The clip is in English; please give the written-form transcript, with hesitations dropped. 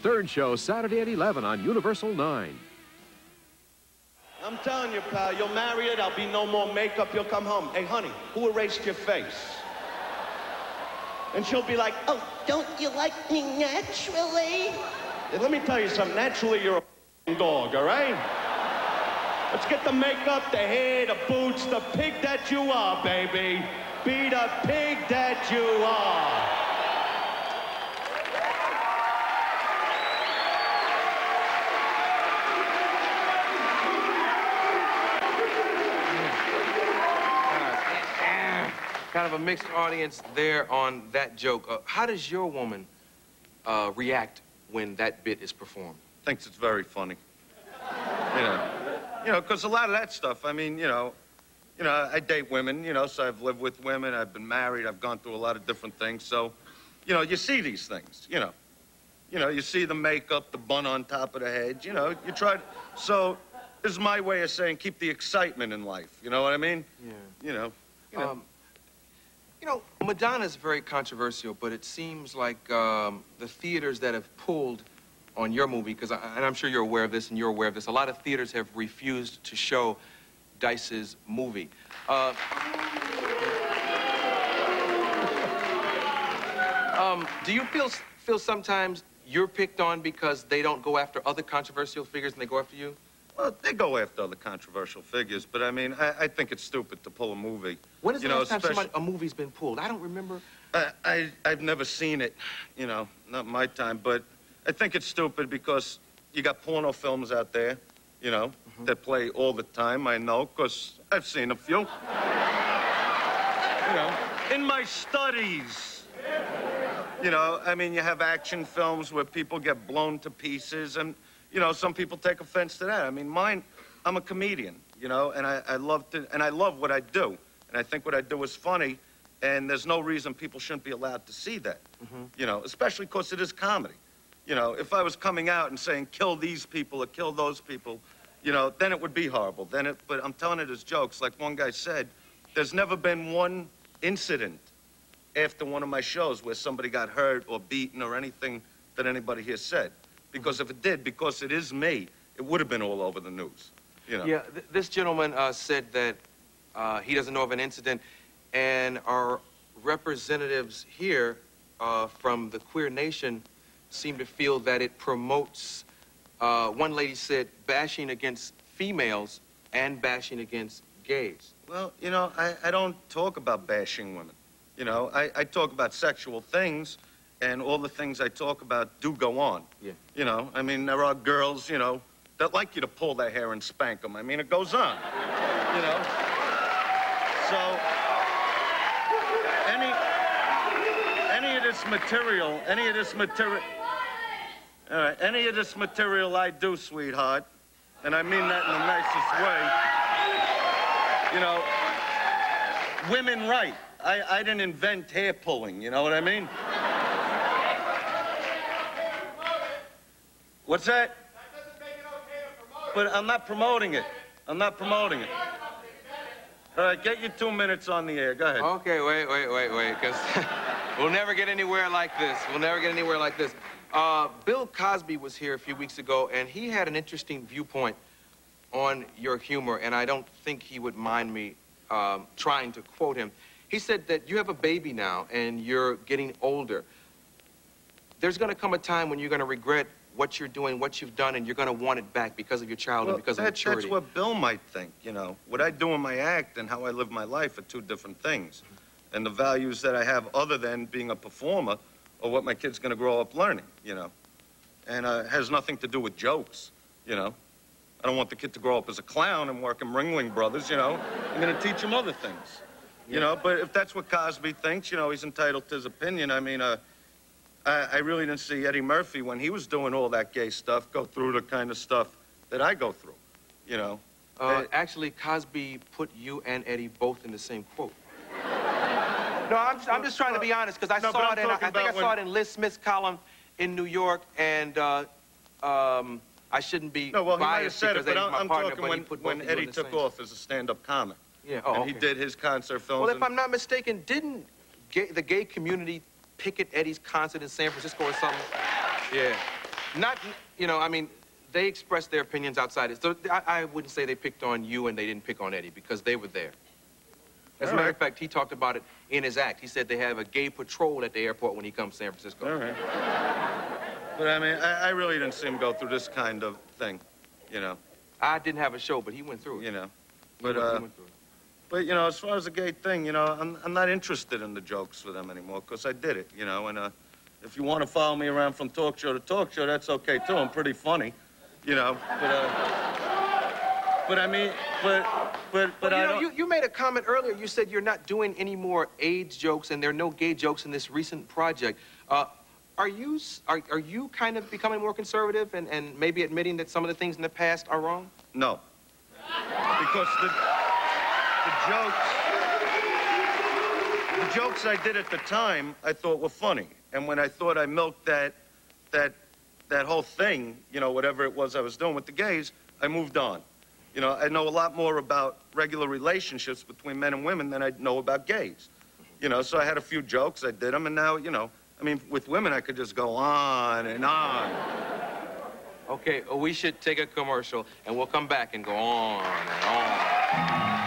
third show, Saturday at 11 on Universal 9. I'm telling you, pal, you'll marry her, there'll be no more makeup, you'll come home. Hey, honey, who erased your face? And she'll be like, oh, don't you like me naturally? And let me tell you something, naturally you're a dog, all right? Let's get the makeup, the hair, the boots, the pig that you are, baby. Be the pig that you are. Kind of a mixed audience there on that joke. How does your woman react when that bit is performed? Thinks it's very funny. You know, because a lot of that stuff, I mean, you know, I date women, you know, so I've lived with women, I've been married, I've gone through a lot of different things. So, you know, you see these things, you know. You see the makeup, the bun on top of the head, you know, you try to, so this is my way of saying keep the excitement in life, you know what I mean? Yeah. You know. You know, Madonna's very controversial, but it seems like the theaters that have pulled on your movie, and I'm sure you're aware of this and you're aware of this, a lot of theaters have refused to show Dice's movie. Do you feel sometimes you're picked on because they don't go after other controversial figures and they go after you? Well, they go after other controversial figures, but I mean, I think it's stupid to pull a movie. When is the last time a movie's been pulled? I don't remember. I've never seen it, you know, not my time, but I think it's stupid because you got porno films out there, you know, that play all the time, I know, because I've seen a few. You know, in my studies. You know, I mean, you have action films where people get blown to pieces, and, you know, some people take offense to that. I mean, I'm a comedian, you know, and I love what I do. And I think what I do is funny, and there's no reason people shouldn't be allowed to see that, you know, especially because it is comedy. You know, if I was coming out and saying, kill these people or kill those people, you know, then it would be horrible. But I'm telling it as jokes. Like one guy said, there's never been one incident after one of my shows where somebody got hurt or beaten or anything that anybody here said. Because if it did, because it is me, it would have been all over the news, you know. Yeah, this gentleman said that he doesn't know of an incident, and our representatives here from the queer nation seem to feel that it promotes, one lady said, bashing against females and bashing against gays. Well, you know, I don't talk about bashing women. You know, I talk about sexual things, and all the things I talk about do go on. Yeah. You know, I mean, there are girls, you know, that like you to pull their hair and spank them. I mean, it goes on, you know. So, any of this material, all right, any of this material I do, sweetheart, and I mean that in the nicest way, you know, women right. I didn't invent hair pulling, you know what I mean? What's that? That doesn't make it okay to promote it. But I'm not promoting it. I'm not promoting it. All right, get your 2 minutes on the air. Go ahead. Okay, wait, because we'll never get anywhere like this. We'll never get anywhere like this. Bill Cosby was here a few weeks ago, and he had an interesting viewpoint on your humor, and I don't think he would mind me trying to quote him. He said that you have a baby now, and you're getting older. There's going to come a time when you're going to regret what you're doing, what you've done, and you're going to want it back because of your child and because of maturity. That's what Bill might think, you know. What I do in my act and how I live my life are two different things. And the values that I have other than being a performer are what my kid's going to grow up learning, you know. And it has nothing to do with jokes, you know. I don't want the kid to grow up as a clown and work in Ringling Brothers, you know. I'm going to teach him other things, you know. But if that's what Cosby thinks, you know, he's entitled to his opinion. I mean, I really didn't see Eddie Murphy, when he was doing all that gay stuff, go through the kind of stuff that I go through, you know. Actually, Cosby put you and Eddie both in the same quote. No, I'm just trying to be honest, because I saw it, and I think I saw it in Liz Smith's column in New York, and I shouldn't be biased because Eddie's my partner, but he put both of you in the same. When Eddie took off as a stand-up comic. Yeah, and he did his concert films. Well, if I'm not mistaken, didn't the gay community picket Eddie's concert in San Francisco or something? Yeah. Not, you know, I mean, they expressed their opinions outside it. So I wouldn't say they picked on you and they didn't pick on Eddie because they were there. As a matter of fact, he talked about it in his act. He said they have a gay patrol at the airport when he comes to San Francisco. All right. But, I mean, I really didn't see him go through this kind of thing, you know. I didn't have a show, but he went through it. You know. He went through it. But, you know, as far as the gay thing, you know, I'm not interested in the jokes with them anymore because I did it, you know. And if you want to follow me around from talk show to talk show, that's okay, too. I'm pretty funny, you know. But I mean, but I don't... You made a comment earlier. You said you're not doing any more AIDS jokes and there are no gay jokes in this recent project. Are you kind of becoming more conservative and maybe admitting that some of the things in the past are wrong? No. Because the jokes I did at the time, I thought were funny. And when I thought I milked that whole thing, you know, whatever it was I was doing with the gays, I moved on. You know, I know a lot more about regular relationships between men and women than I know about gays. You know, so I had a few jokes, I did them, and now, you know, I mean, with women, I could just go on and on. Okay, we should take a commercial, and we'll come back and go on and on.